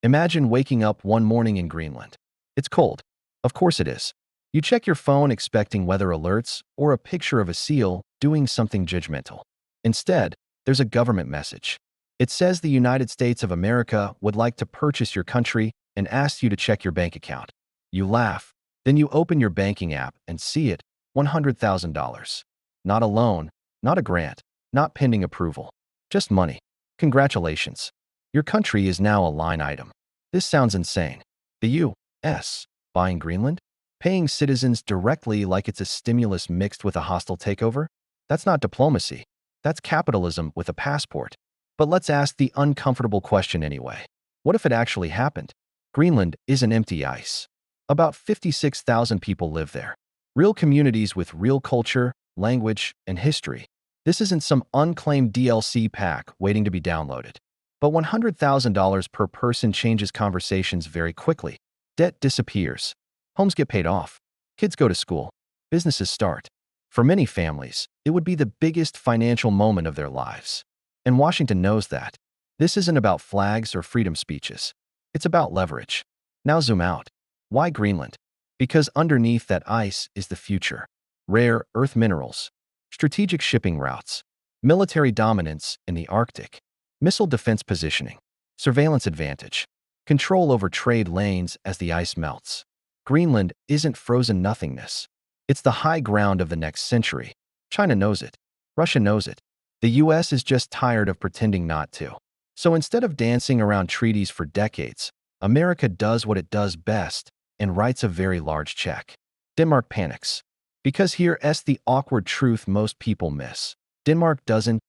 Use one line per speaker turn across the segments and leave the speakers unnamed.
Imagine waking up one morning in Greenland. It's cold. Of course it is. You check your phone expecting weather alerts or a picture of a seal doing something judgmental. Instead, there's a government message. It says the United States of America would like to purchase your country and asks you to check your bank account. You laugh. Then you open your banking app and see it, $100,000. Not a loan, not a grant, not pending approval. Just money. Congratulations. Your country is now a line item. This sounds insane. The U.S. buying Greenland? Paying citizens directly like it's a stimulus mixed with a hostile takeover? That's not diplomacy. That's capitalism with a passport. But let's ask the uncomfortable question anyway. What if it actually happened? Greenland isn't empty ice. About 56,000 people live there. Real communities with real culture, language, and history. This isn't some unclaimed DLC pack waiting to be downloaded. But $100,000 per person changes conversations very quickly. Debt disappears. Homes get paid off. Kids go to school. Businesses start. For many families, it would be the biggest financial moment of their lives. And Washington knows that. This isn't about flags or freedom speeches. It's about leverage. Now zoom out. Why Greenland? Because underneath that ice is the future. Rare earth minerals, strategic shipping routes, military dominance in the Arctic, missile defense positioning, surveillance advantage, control over trade lanes as the ice melts. Greenland isn't frozen nothingness. It's the high ground of the next century. China knows it. Russia knows it. The US is just tired of pretending not to. So instead of dancing around treaties for decades, America does what it does best and writes a very large check. Denmark panics. Because here's the awkward truth most people miss. Denmark doesn't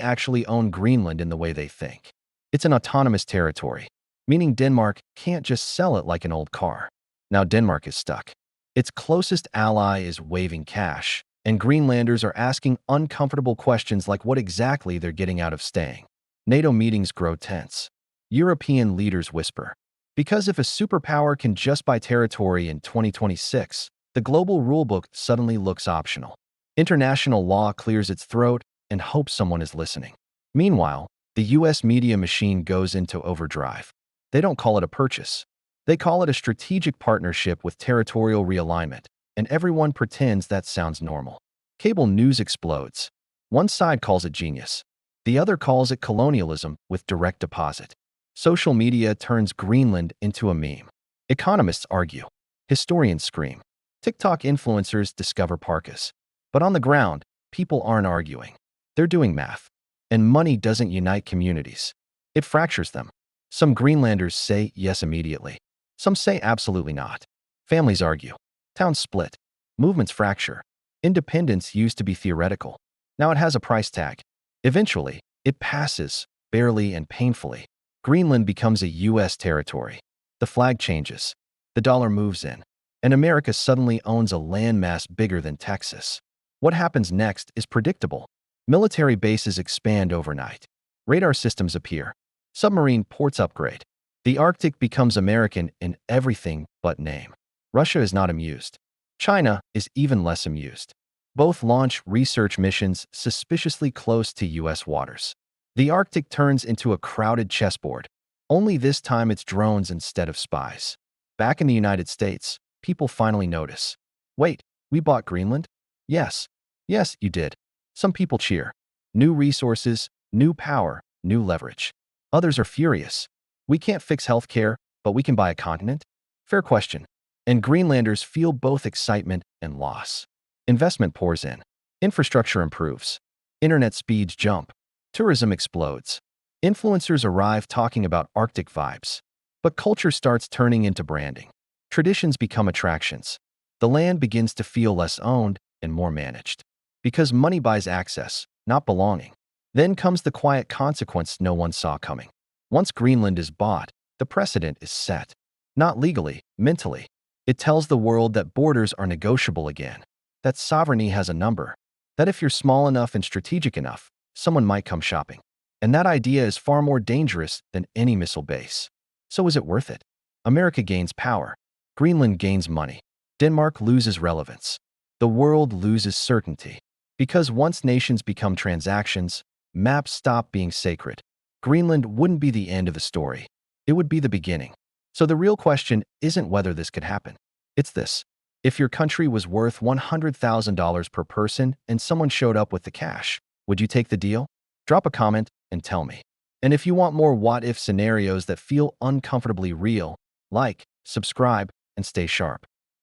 actually own Greenland in the way they think. It's an autonomous territory, meaning Denmark can't just sell it like an old car. Now Denmark is stuck. Its closest ally is waving cash, and Greenlanders are asking uncomfortable questions like what exactly they're getting out of staying. NATO meetings grow tense. European leaders whisper. Because if a superpower can just buy territory in 2026, the global rulebook suddenly looks optional. International law clears its throat and hopes someone is listening. Meanwhile, the US media machine goes into overdrive. They don't call it a purchase. They call it a strategic partnership with territorial realignment, and everyone pretends that sounds normal. Cable news explodes. One side calls it genius. The other calls it colonialism with direct deposit. Social media turns Greenland into a meme. Economists argue. Historians scream. TikTok influencers discover parkas. But on the ground, people aren't arguing. They're doing math. And money doesn't unite communities. It fractures them. Some Greenlanders say yes immediately. Some say absolutely not. Families argue. Towns split. Movements fracture. Independence used to be theoretical. Now it has a price tag. Eventually, it passes, barely and painfully. Greenland becomes a US territory. The flag changes. The dollar moves in. And America suddenly owns a landmass bigger than Texas. What happens next is predictable. Military bases expand overnight. Radar systems appear. Submarine ports upgrade. The Arctic becomes American in everything but name. Russia is not amused. China is even less amused. Both launch research missions suspiciously close to US waters. The Arctic turns into a crowded chessboard. Only this time it's drones instead of spies. Back in the United States, people finally notice. Wait, we bought Greenland? Yes. Yes, you did. Some people cheer. New resources, new power, new leverage. Others are furious. We can't fix healthcare, but we can buy a continent? Fair question. And Greenlanders feel both excitement and loss. Investment pours in. Infrastructure improves. Internet speeds jump. Tourism explodes. Influencers arrive talking about Arctic vibes. But culture starts turning into branding. Traditions become attractions. The land begins to feel less owned and more managed. Because money buys access, not belonging. Then comes the quiet consequence no one saw coming. Once Greenland is bought, the precedent is set. Not legally, mentally. It tells the world that borders are negotiable again. That sovereignty has a number. That if you're small enough and strategic enough, someone might come shopping. And that idea is far more dangerous than any missile base. So is it worth it? America gains power. Greenland gains money. Denmark loses relevance. The world loses certainty. Because once nations become transactions, maps stop being sacred. Greenland wouldn't be the end of the story. it would be the beginning. So the real question isn't whether this could happen. It's this. If your country was worth $100,000 per person and someone showed up with the cash, would you take the deal? Drop a comment and tell me. And if you want more what-if scenarios that feel uncomfortably real, like, subscribe, and stay sharp.